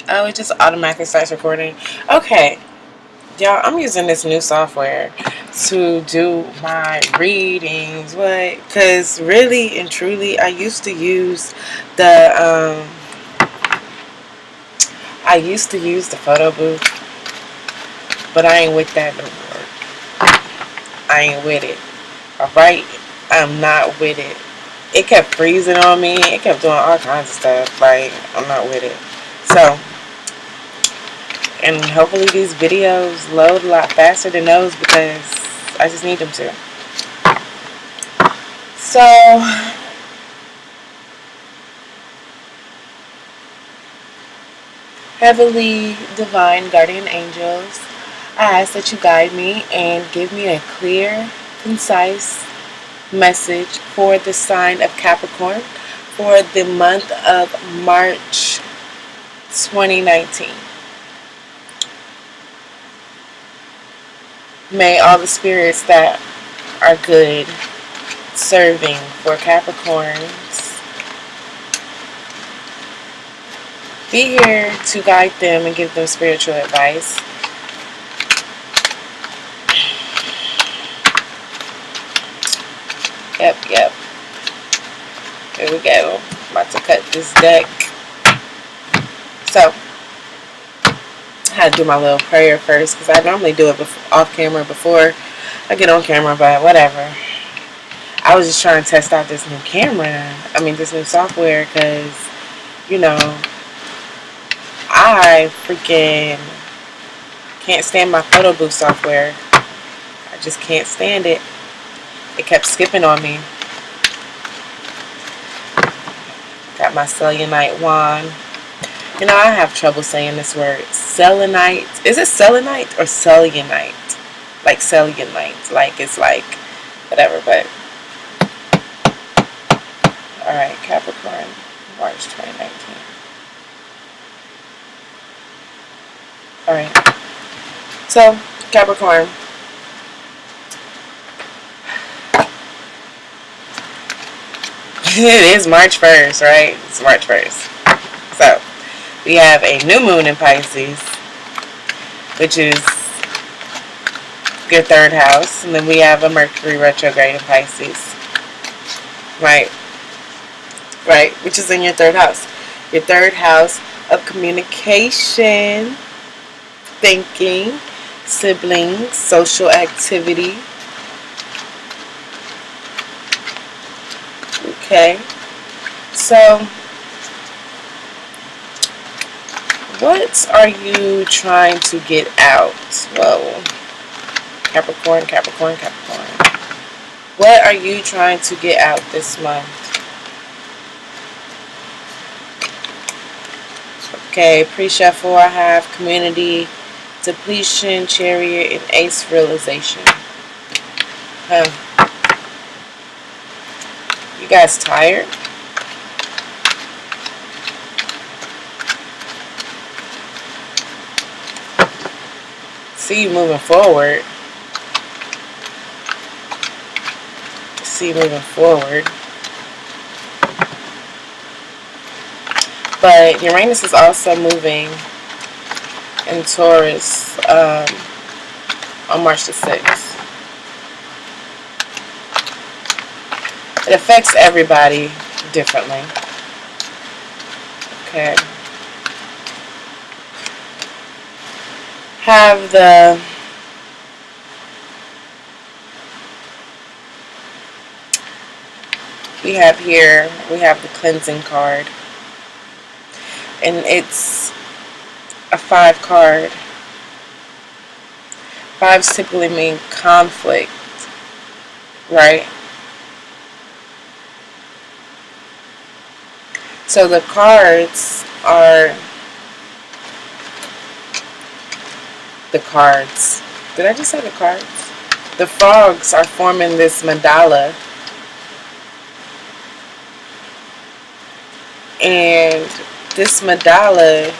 Oh, it just automatically starts recording. Okay, y'all, I'm using this new software to do my readings. What? Because really and truly, the I used to use the photo booth, but I ain't with that no more. I ain't with it. All right, I'm not with it. It kept freezing on me. It kept doing all kinds of stuff. Like, I'm not with it. So, and hopefully these videos load a lot faster than those because I just need them to. So, heavenly divine guardian angels, I ask that you guide me and give me a clear, concise message for the sign of Capricorn for the month of March 2019. May all the spirits that are good serving for Capricorns be here to guide them and give them spiritual advice. Yep. Here we go. I'm about to cut this deck. So, I had to do my little prayer first because I normally do it off camera before I get on camera, but whatever. I was just trying to test out this new this new software because, you know, I freaking can't stand my photo booth software. I just can't stand it. It kept skipping on me. Got my selenite wand. You know, I have trouble saying this word. Selenite. Is it selenite or cellulite? Like cellulite. Like it's like whatever, but alright, Capricorn, March 2019. Alright. So, Capricorn. It is March 1st, right? It's March 1st. So, we have a new moon in Pisces, which is your third house. And then we have a Mercury retrograde in Pisces. Right, which is in your third house. Your third house of communication, thinking, siblings, social activity. Okay, so what are you trying to get out? Whoa, Capricorn. What are you trying to get out this month? Okay, pre-shuffle, I have community, depletion, chariot, and ace realization. You guys tired? See you moving forward. But Uranus is also moving in Taurus on March the 6th. It affects everybody differently. Okay. We have the cleansing card. And it's a 5 card. 5s typically mean conflict, right? So the cards are the cards. Did I just say the cards? The frogs are forming this mandala. And this mandala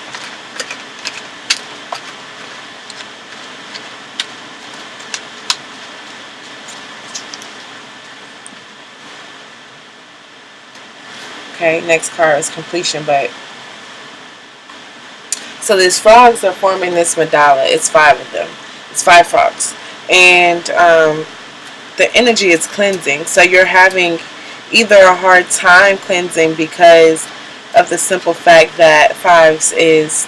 okay, next card is completion, but So these frogs are forming this mandala. It's 5 of them. It's 5 frogs. And the energy is cleansing. So you're having either a hard time cleansing because of the simple fact that 5s is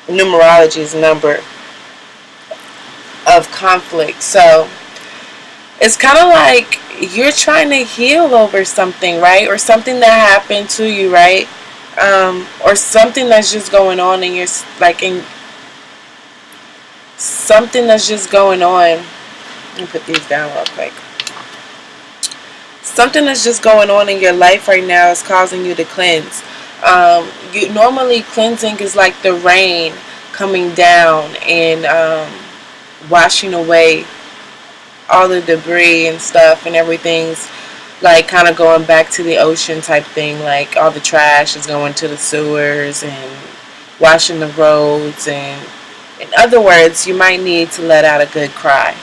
numerology's number of conflict. So it's kind of like you're trying to heal over something, right? Or something that happened to you, right? Or something that's just going on in your, like, in something that's just going on. Let me put these down real quick. Something that's just going on in your life right now is causing you to cleanse. You normally, cleansing is like the rain coming down and washing away all the debris and stuff, and everything's like kind of going back to the ocean type thing. Like all the trash is going to the sewers and washing the roads. And in other words, you might need to let out a good cry.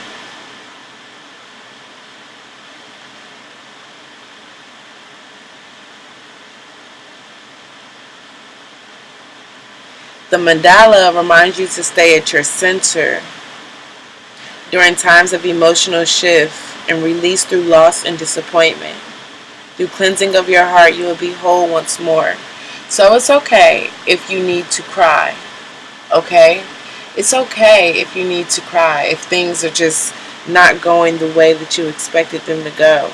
The mandala reminds you to stay at your center during times of emotional shift and release through loss and disappointment. Through cleansing of your heart, you will be whole once more. So it's okay if you need to cry. Okay? It's okay if you need to cry, if things are just not going the way that you expected them to go.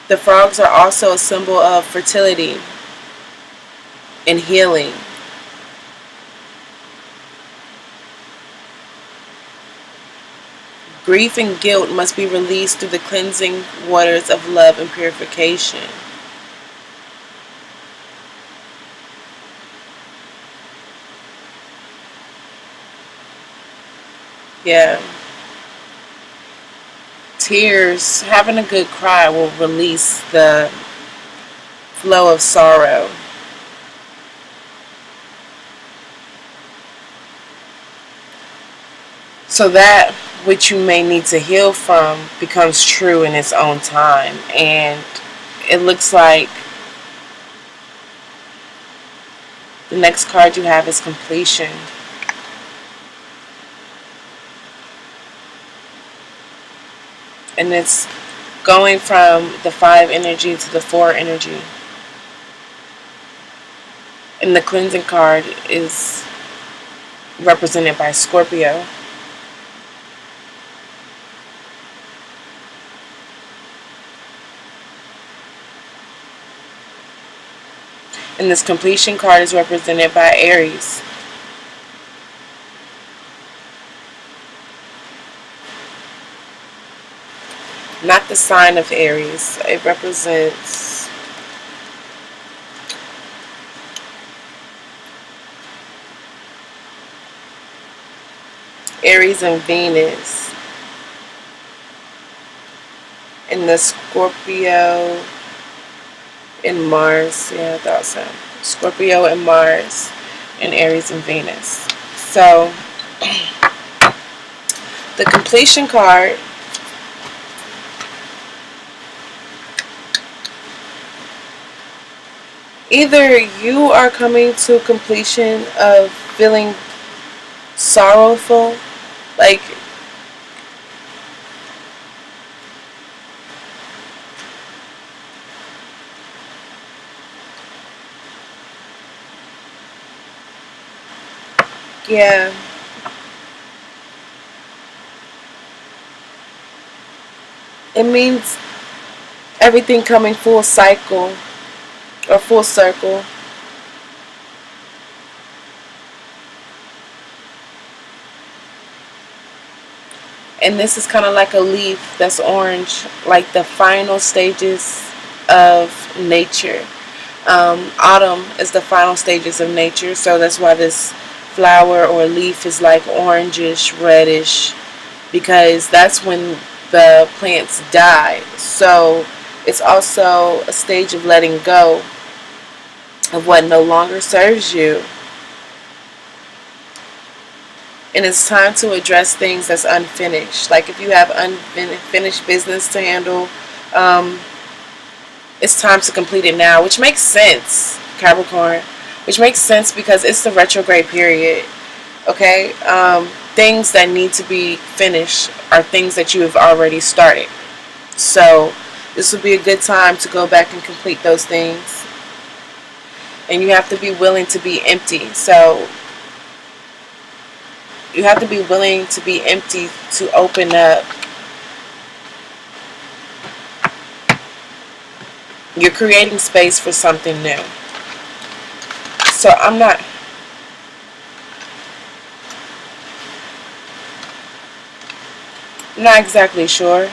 The frogs are also a symbol of fertility and healing. Grief and guilt must be released through the cleansing waters of love and purification. Yeah. Tears, having a good cry will release the flow of sorrow. So that which you may need to heal from becomes true in its own time. And it looks like the next card you have is completion. And it's going from the 5 energy to the 4 energy. And the cleansing card is represented by Scorpio. And this completion card is represented by Aries. Not the sign of Aries. It represents Aries and Venus. And the Scorpio and Mars. Yeah, I thought so. Scorpio and Mars and Aries and Venus. So the completion card either you are coming to completion of feeling sorrowful, like yeah. It means everything coming full cycle or full circle. And this is kind of like a leaf that's orange, like the final stages of nature. Autumn is the final stages of nature, so that's why this flower or leaf is like orangish, reddish, because that's when the plants die. So it's also a stage of letting go of what no longer serves you. And it's time to address things that's unfinished. Like if you have unfinished business to handle, um, it's time to complete it now, which makes sense, Capricorn. Which makes sense because it's the retrograde period. Okay, things that need to be finished are things that you have already started. So this would be a good time to go back and complete those things. And you have to be willing to be empty. So you have to be willing to be empty to open up. You're creating space for something new. So I'm not exactly sure.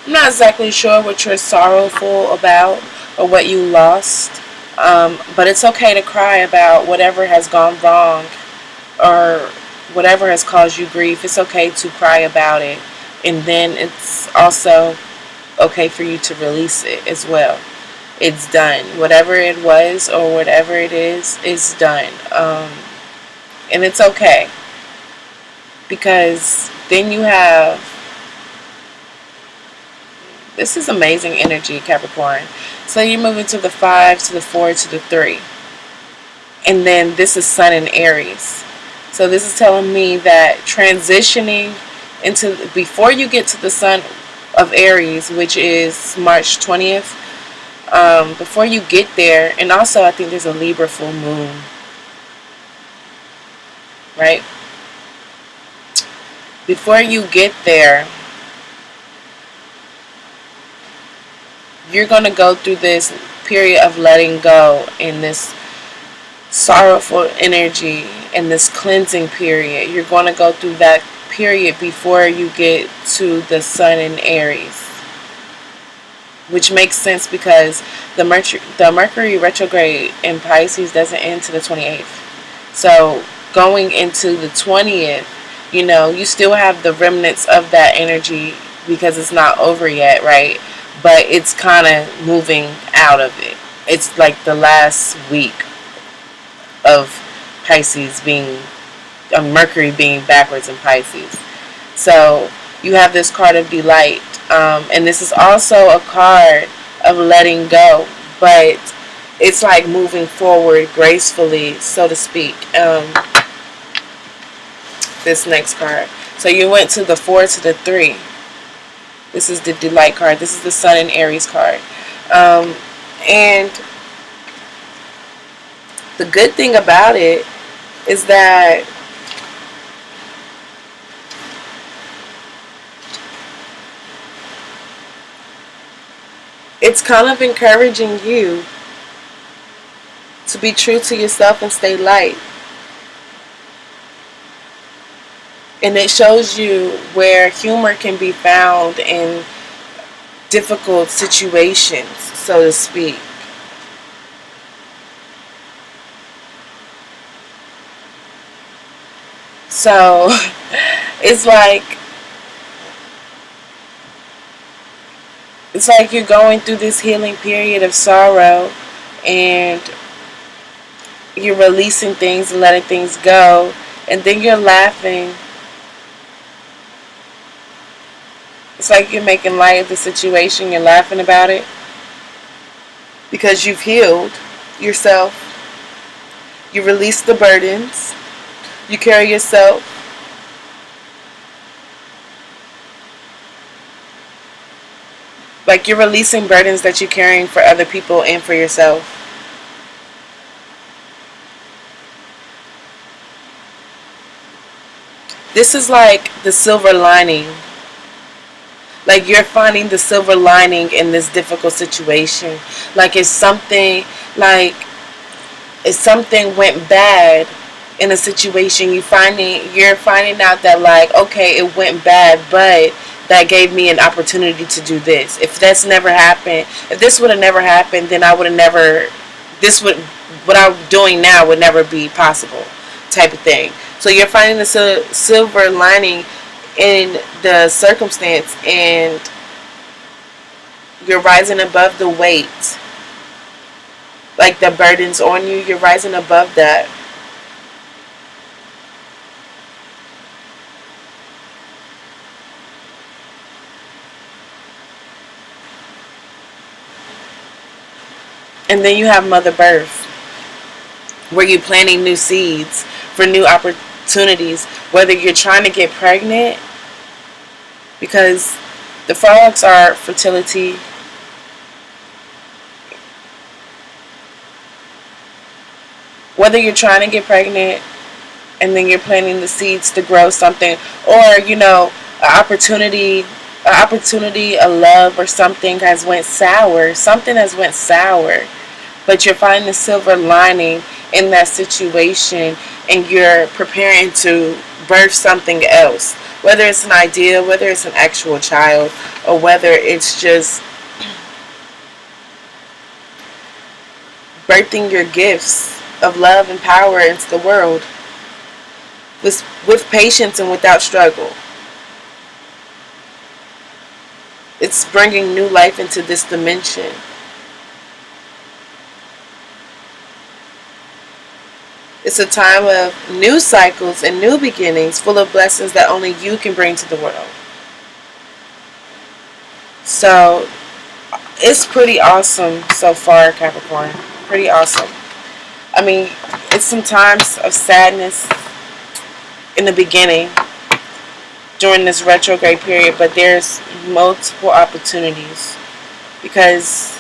I'm not exactly sure what you're sorrowful about or what you lost. But it's okay to cry about whatever has gone wrong or whatever has caused you grief. It's okay to cry about it. And then it's also okay for you to release it as well. It's done. Whatever it was or whatever it is, it's done. And it's okay. Because then you have... This is amazing energy, Capricorn. So you're moving to the 5, to the 4, to the 3. And then this is Sun in Aries. So this is telling me that transitioning into... Before you get to the Sun of Aries, which is March 20th, before you get there... And also I think there's a Libra full moon. Right? Before you get there... You're going to go through this period of letting go in this sorrowful energy and this cleansing period. You're going to go through that period before you get to the Sun in Aries. Which makes sense because the Mercury retrograde in Pisces doesn't end to the 28th. So going into the 20th, you know, you still have the remnants of that energy because it's not over yet, right? But it's kind of moving out of it. It's like the last week of Pisces being... Mercury being backwards in Pisces. So you have this card of delight. And this is also a card of letting go. But it's like moving forward gracefully, so to speak. This next card. So you went to the 4 to the 3. This is the Delight card. This is the Sun in Aries card. And the good thing about it is that it's kind of encouraging you to be true to yourself and stay light. And it shows you where humor can be found in difficult situations, so to speak. So, it's like you're going through this healing period of sorrow and you're releasing things and letting things go, and then you're laughing. It's like you're making light of the situation. You're laughing about it because you've healed yourself. You release the burdens. You carry yourself. Like you're releasing burdens that you're carrying for other people and for yourself. This is like the silver lining. Like you're finding the silver lining in this difficult situation. Like if something went bad in a situation, you're finding out that like, okay, it went bad, but that gave me an opportunity to do this. If this would have never happened, then I would have never, what I'm doing now would never be possible, type of thing. So you're finding the silver lining in the circumstance, and you're rising above the weight, like the burdens on you, you're rising above that. And then you have Mother Birth, where you're planting new seeds for new opportunities, whether you're trying to get pregnant, because the frogs are fertility. Whether you're trying to get pregnant and then you're planting the seeds to grow something, or an opportunity, a love or something has went sour. Something has went sour, but you're finding the silver lining in that situation, and you're preparing to birth something else. Whether it's an idea, whether it's an actual child, or whether it's just birthing your gifts of love and power into the world with patience and without struggle. It's bringing new life into this dimension. It's a time of new cycles and new beginnings, full of blessings that only you can bring to the world. So, it's pretty awesome so far, Capricorn. Pretty awesome. I mean, it's some times of sadness in the beginning during this retrograde period, but there's multiple opportunities, because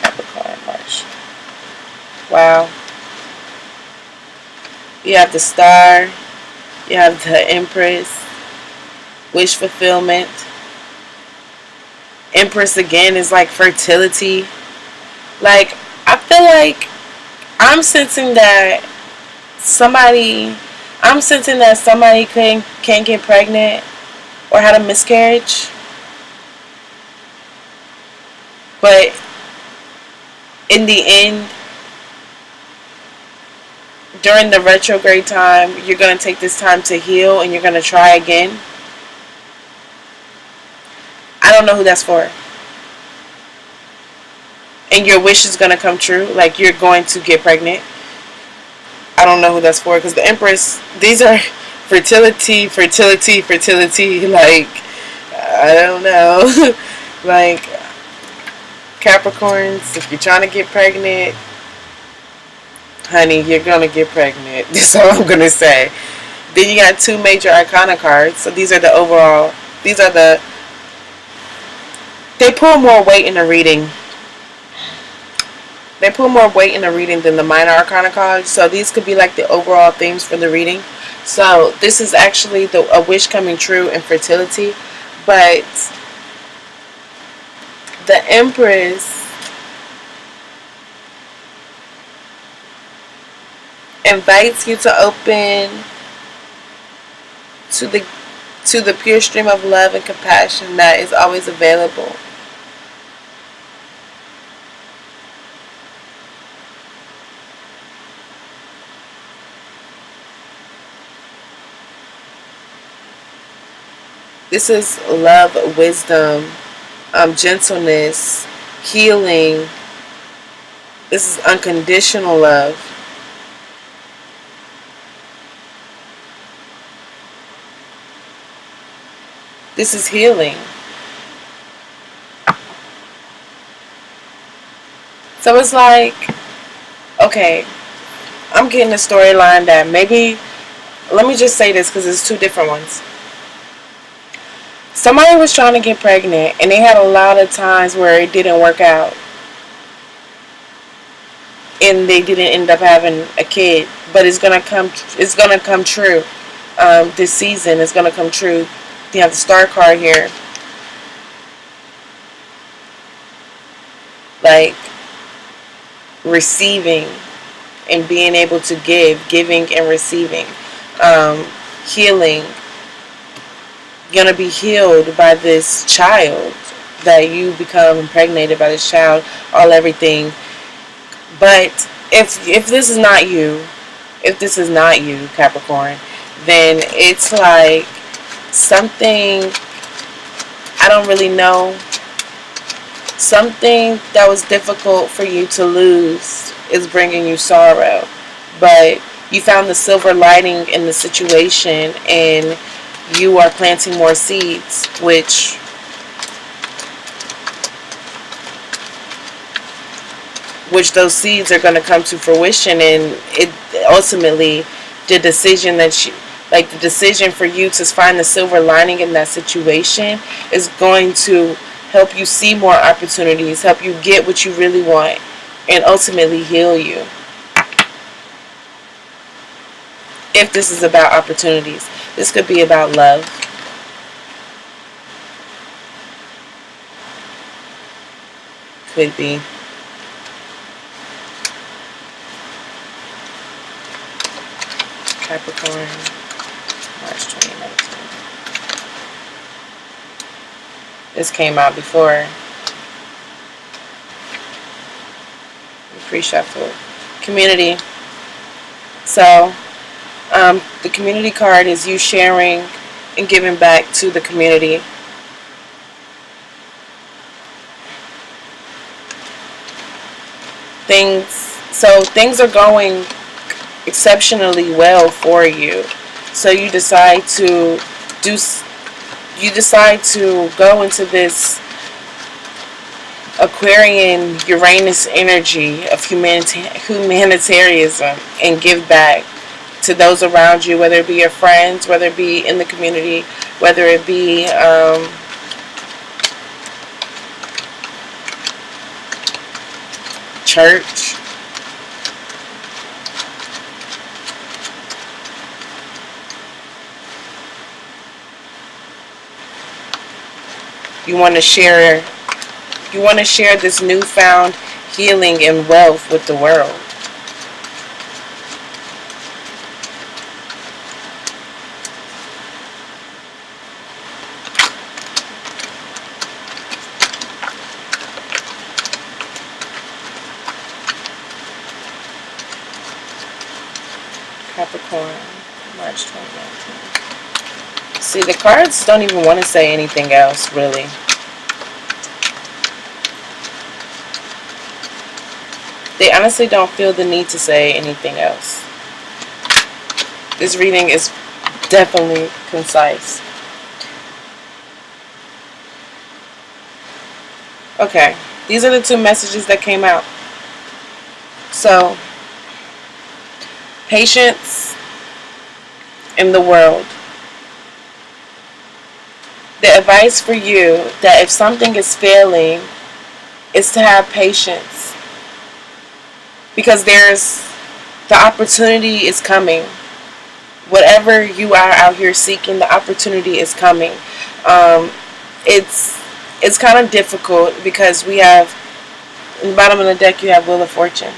Capricorn, March. Wow. You have the Star, you have the Empress, wish fulfillment. Empress again is like fertility. Like, I feel like I'm sensing that somebody can't get pregnant or had a miscarriage. But in the end, during the retrograde time, you're going to take this time to heal, and you're going to try again. I don't know who that's for. And your wish is going to come true. Like, you're going to get pregnant. I don't know who that's for, because the Empress, these are fertility. Like, I don't know. Like, Capricorns, if you're trying to get pregnant, honey, you're going to get pregnant. That's all I'm going to say. Then you got two major arcana cards. So these are the overall, they pull more weight in the reading. They pull more weight in the reading than the minor arcana cards. So these could be like the overall themes for the reading. So this is actually a wish coming true in fertility. But the Empress invites you to open to the pure stream of love and compassion that is always available. This is love, wisdom, gentleness, healing. This is unconditional love. This is healing. So it's like, okay, I'm getting a storyline that maybe, let me just say this because it's two different ones. Somebody was trying to get pregnant, and they had a lot of times where it didn't work out, and they didn't end up having a kid. But it's gonna come true. This season is gonna come true. You have the Star card here, like receiving and being able to giving and receiving, healing. Gonna be healed by this child, that you become impregnated by this child, everything. But if this is not you, Capricorn, then it's like something, I don't really know, something that was difficult for you to lose is bringing you sorrow. But you found the silver lining in the situation, and you are planting more seeds, which those seeds are going to come to fruition. And it ultimately, the decision that you, like the decision for you to find the silver lining in that situation, is going to help you see more opportunities, help you get what you really want, and ultimately heal you. If this is about opportunities, this could be about love. Could be. Capricorn, March 2019. This came out before. Pre-shuffle. Community. So, the community card is you sharing and giving back to the community. Things are going exceptionally well for you. So you decide to go into this Aquarian Uranus energy of humanitarianism and give back to those around you, whether it be your friends, whether it be in the community, whether it be church. You want to share this newfound healing and wealth with the world. Capricorn, March 2019. See, the cards don't even want to say anything else, really. They honestly don't feel the need to say anything else. This reading is definitely concise. Okay, these are the two messages that came out. So, patience in the world. The advice for you that if something is failing is to have patience, because the opportunity is coming. Whatever you are out here seeking, the opportunity is coming. It's kind of difficult because we have, in the bottom of the deck, you have Wheel of Fortune.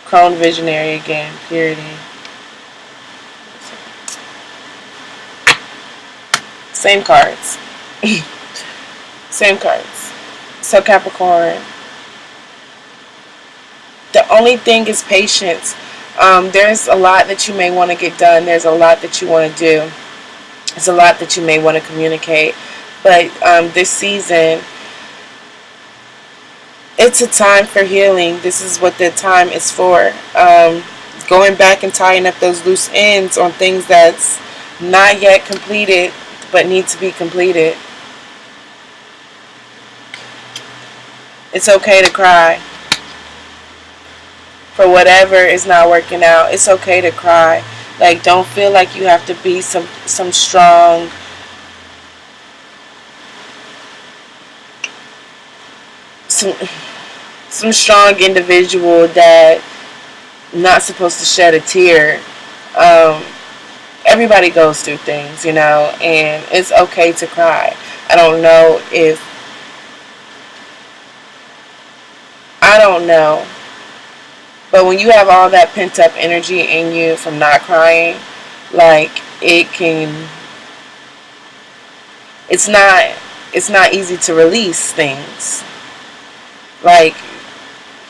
Crone Visionary again, Purity. Same cards. Same cards. So Capricorn, the only thing is patience. There's a lot that you may want to get done. There's a lot that you want to do. There's a lot that you may want to communicate. But this season, it's a time for healing. This is what the time is for. Going back and tying up those loose ends on things that's not yet completed but need to be completed. It's okay to cry. For whatever is not working out, it's okay to cry. Like, don't feel like you have to be some strong some strong individual that not supposed to shed a tear. Everybody goes through things, and it's okay to cry. I don't know. But when you have all that pent up energy in you from not crying, like, it's not easy to release things. Like,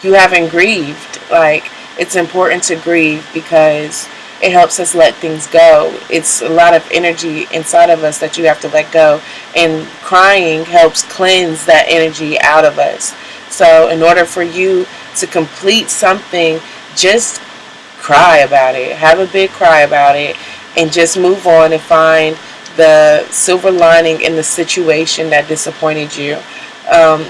you haven't grieved. Like, it's important to grieve because it helps us let things go. It's a lot of energy inside of us that you have to let go, and crying helps cleanse that energy out of us. So in order for you to complete something, just cry about it. Have a big cry about it, and just move on and find the silver lining in the situation that disappointed you.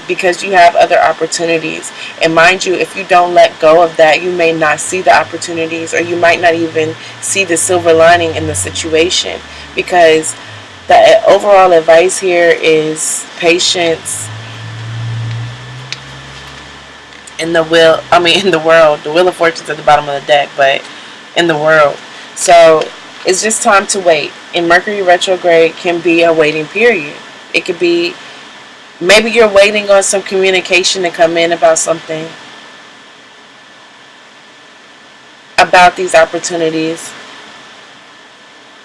Because you have other opportunities. And mind you, if you don't let go of that, you may not see the opportunities, or you might not even see the silver lining in the situation. Because the overall advice here is patience in the in the world. The Wheel of Fortune's at the bottom of the deck, but in the world. So it's just time to wait. And Mercury retrograde can be a waiting period. It could be, maybe you're waiting on some communication to come in about something, about these opportunities,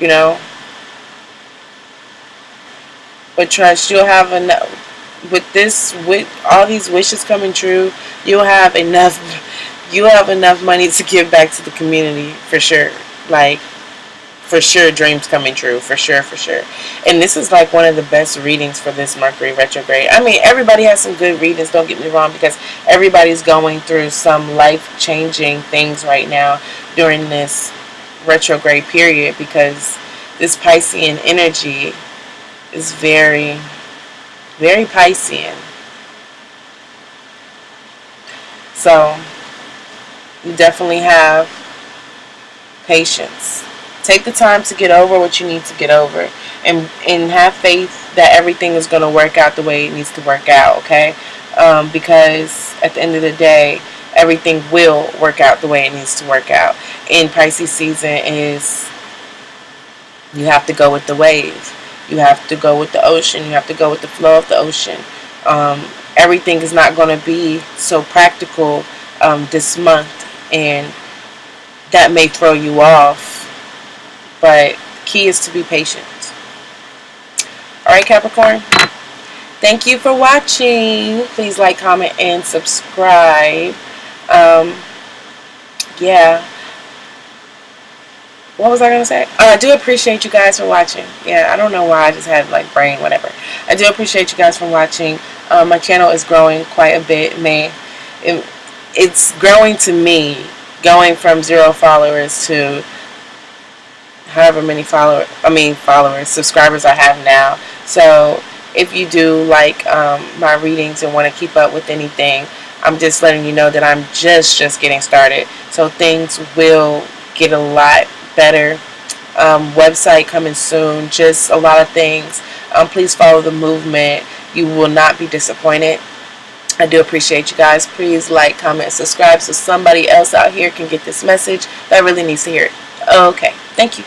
you know. But trust, you'll have enough. With all these wishes coming true, you'll have enough money to give back to the community, for sure. Like, for sure, dreams coming true, for sure, for sure. And this is like one of the best readings for this Mercury retrograde. I mean, everybody has some good readings, don't get me wrong, because everybody's going through some life-changing things right now during this retrograde period, because this Piscean energy is very, very Piscean. So you definitely have patience. Take the time to get over what you need to get over, and have faith that everything is going to work out the way it needs to work out, okay? Because at the end of the day, everything will work out the way it needs to work out. In Pisces season is, you have to go with the wave. You have to go with the ocean. You have to go with the flow of the ocean. Everything is not going to be so practical this month, and that may throw you off. But key is to be patient. Alright, Capricorn. Thank you for watching. Please like, comment, and subscribe. Yeah. What was I going to say? I do appreciate you guys for watching. Yeah, I don't know why I just had like brain, whatever. I do appreciate you guys for watching. My channel is growing quite a bit. It's growing to me, going from 0 followers to however many subscribers I have now. So if you do like my readings and want to keep up with anything, I'm just letting you know that I'm just getting started. So things will get a lot better. Website coming soon. Just a lot of things. Please follow the movement. You will not be disappointed. I do appreciate you guys. Please like, comment, subscribe so somebody else out here can get this message that really needs to hear it. Okay. Thank you.